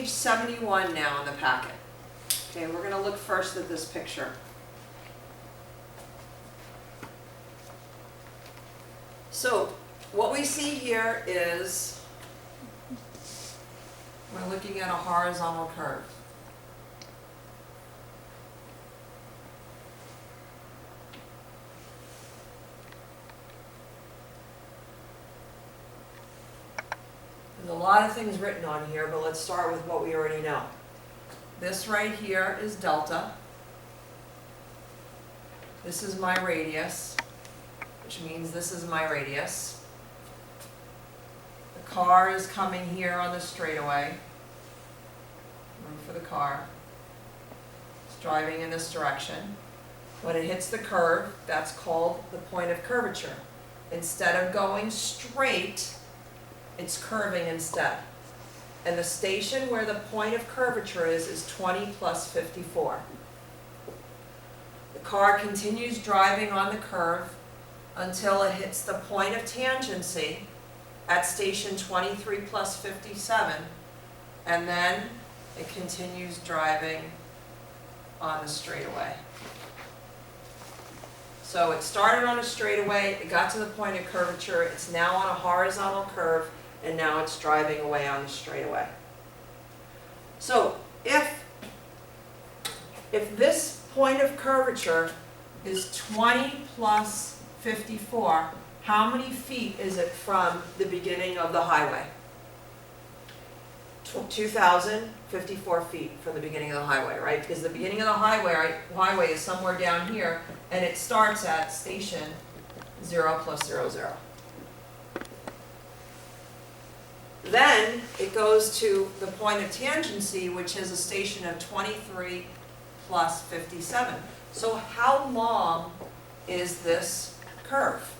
page 71 now in the packet. Okay, we're going to look first at this picture. So what we see here is we're looking at a horizontal curve. There's a lot of things written on here, but let's start with what we already know. This right here is delta. This is my radius, which means this is my radius. The car is coming here on the straightaway. Room for the car. It's driving in this direction. When it hits the curve, that's called the point of curvature. Instead of going straight, it's curving instead. And the station where the point of curvature is 20 plus 54. The car continues driving on the curve until it hits the point of tangency at station 23 plus 57, and then it continues driving on the straightaway. So it started on a straightaway, it got to the point of curvature, it's now on a horizontal curve, and now it's driving away on the straightaway. So if this point of curvature is 20 plus 54, how many feet is it from the beginning of the highway? 2,054 feet from the beginning of the highway, right? Because the beginning of the highway is somewhere down here, and it starts at station 0 plus 0, 0. Then it goes to the point of tangency, which is a station of 23 plus 57. So how long is this curve?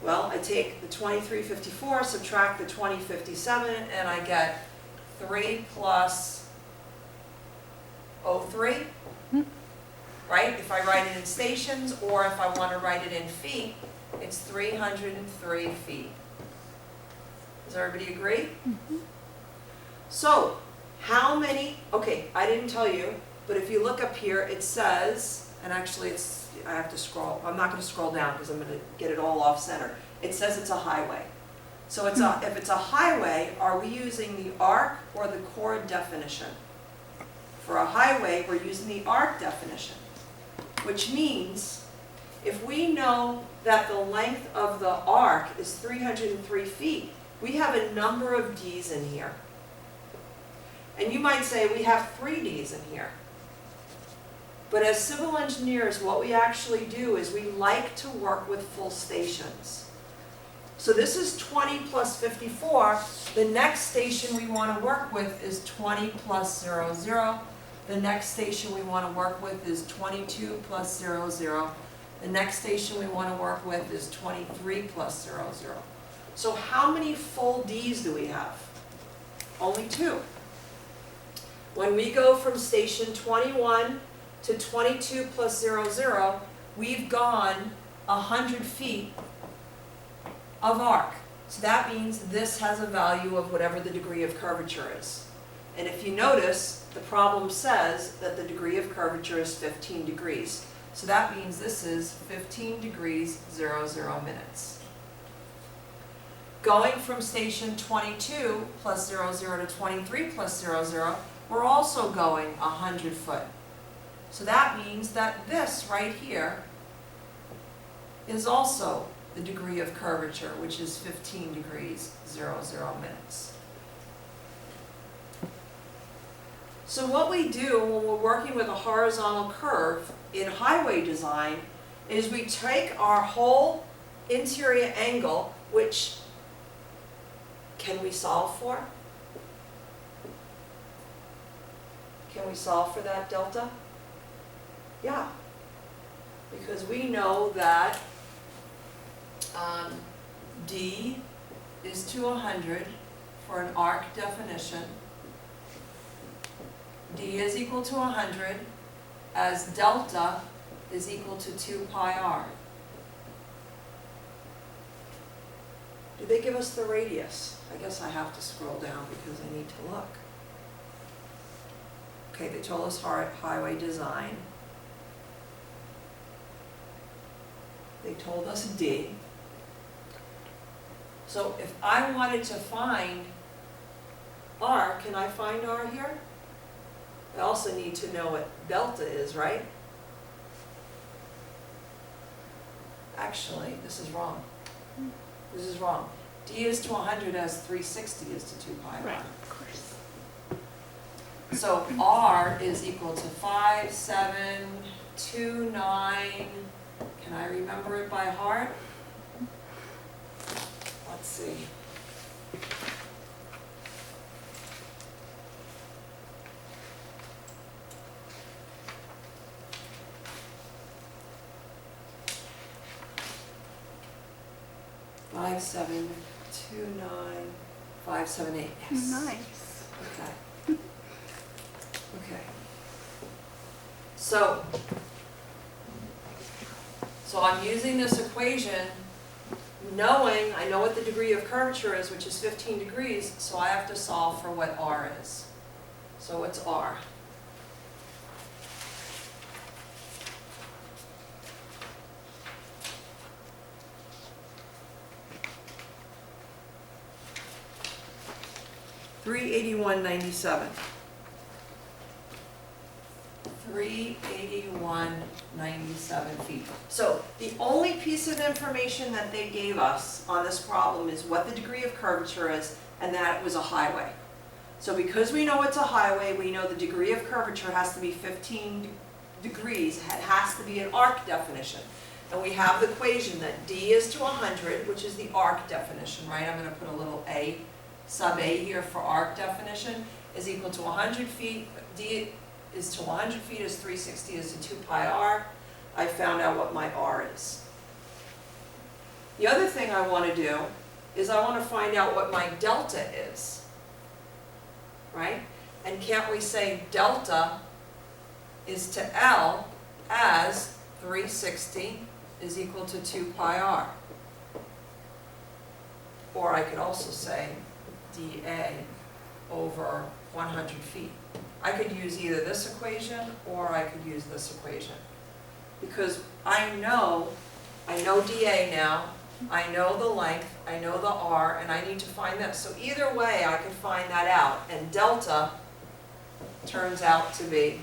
Well, I take the 2354, subtract the 2057, and I get 3 plus 03, right? If I write it in stations, or if I want to write it in feet, it's 303 feet. Does everybody agree? Mm-hmm. So, how many, okay, I didn't tell you, but if you look up here, it says, and actually I have to scroll, I'm not going to scroll down because I'm going to get it all off center. It says it's a highway. So if it's a highway, are we using the arc or the chord definition? For a highway, we're using the arc definition, which means if we know that the length of the arc is 303 feet, we have a number of D's in here. And you might say we have 3 D's in here. But as civil engineers, what we actually do is we like to work with full stations. So this is 20 plus 54. The next station we want to work with is 20 plus 0, 0. The next station we want to work with is 22 plus 0, 0. The next station we want to work with is 23 plus 0, 0. So how many full D's do we have? Only 2. When we go from station 21 to 22 plus 0, 0, we've gone 100 feet of arc. So that means this has a value of whatever the degree of curvature is. And if you notice, the problem says that the degree of curvature is 15 degrees. So that means this is 15 degrees, 0, 0 minutes. Going from station 22 plus 0, 0 to 23 plus 0, 0, we're also going 100 foot. So that means that this right here is also the degree of curvature, which is 15 degrees, 0, 0 minutes. So what we do when we're working with a horizontal curve in highway design is we take our whole interior angle, which can we solve for? Can we solve for that delta? Yeah, because we know that D is to 100 for an arc definition. D is equal to 100 as delta is equal to 2 pi r. Do they give us the radius? I guess I have to scroll down because I need to look. Okay, they told us highway design. They told us D. So if I wanted to find R, can I find R here? I also need to know what delta is, right? Actually, this is wrong. This is wrong. D is to 100 as 360 is to 2 pi r. Right, of course. So R is equal to 5729. Can I remember it by heart? Let's see. Five, 7, 2, 9, 5, 7, 8. Yes. Nice. Okay. Okay. So I'm using this equation knowing, I know what the degree of curvature is, which is 15 degrees, so I have to solve for what R is. So what's R? $381.97. $381.97 feet. So the only piece of information that they gave us on this problem is what the degree of curvature is and that it was a highway. So because we know it's a highway, we know the degree of curvature has to be 15 degrees. It has to be an arc definition. And we have the equation that D is to 100, which is the arc definition, right? I'm going to put a little A, sub A here for arc definition, is equal to 100 feet. D is to 100 feet is 360 is to 2 pi r. I found out what my r is. The other thing I want to do is I want to find out what my delta is, right? And can't we say delta is to L as 360 is equal to 2 pi r? Or I could also say dA over 100 feet. I could use either this equation or I could use this equation. Because I know dA now, I know the length, I know the r, and I need to find that. So either way I can find that out. And delta turns out to be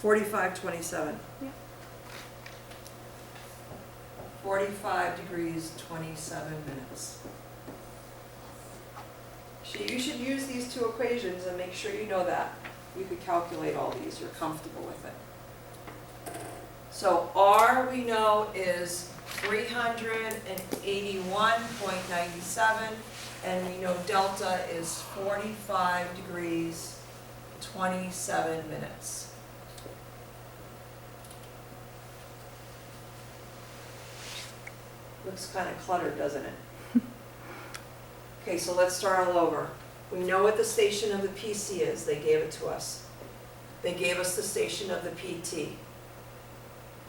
$45.27. Yeah. 45 degrees, 27 minutes. You should use these two equations and make sure you know that. You could calculate all these, you're comfortable with it. So R we know is 381.97, and we know delta is 45 degrees, 27 minutes. Looks kind of cluttered, doesn't it? Okay, so let's start all over. We know what the station of the PC is. They gave it to us. They gave us the station of the PT.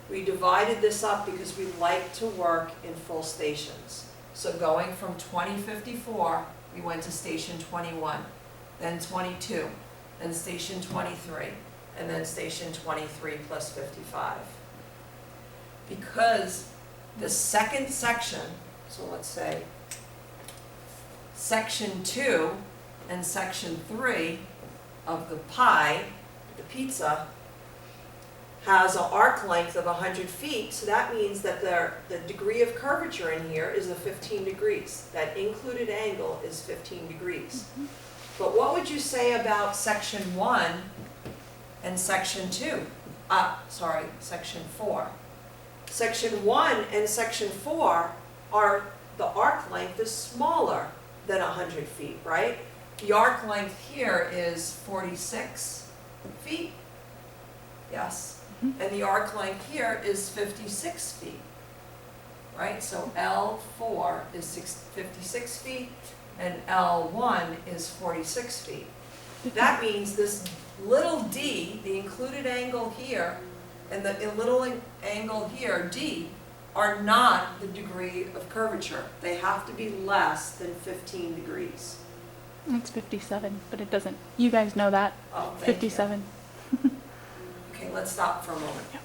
We divided this up because we like to work in full stations. So going from 2054, we went to station 21, then 22, then station 23, and then station 23 plus 55. Because the second section, so let's say section 2 and section 3 of the pie, the pizza, has an arc length of 100 feet, so that means that the degree of curvature in here is a 15 degrees. That included angle is 15 degrees. But what would you say about section 1 and section 2? Section 4. Section 1 and section 4 are, the arc length is smaller than 100 feet, right? The arc length here is 46 feet, yes? And the arc length here is 56 feet. right? So L4 is 56 feet, and L1 is 46 feet. That means this little d, the included angle here, and the little angle here, d, are not the degree of curvature. They have to be less than 15 degrees. It's 57, but it doesn't. You guys know that. Oh, thank you. 57. Okay, let's stop for a moment. Yep.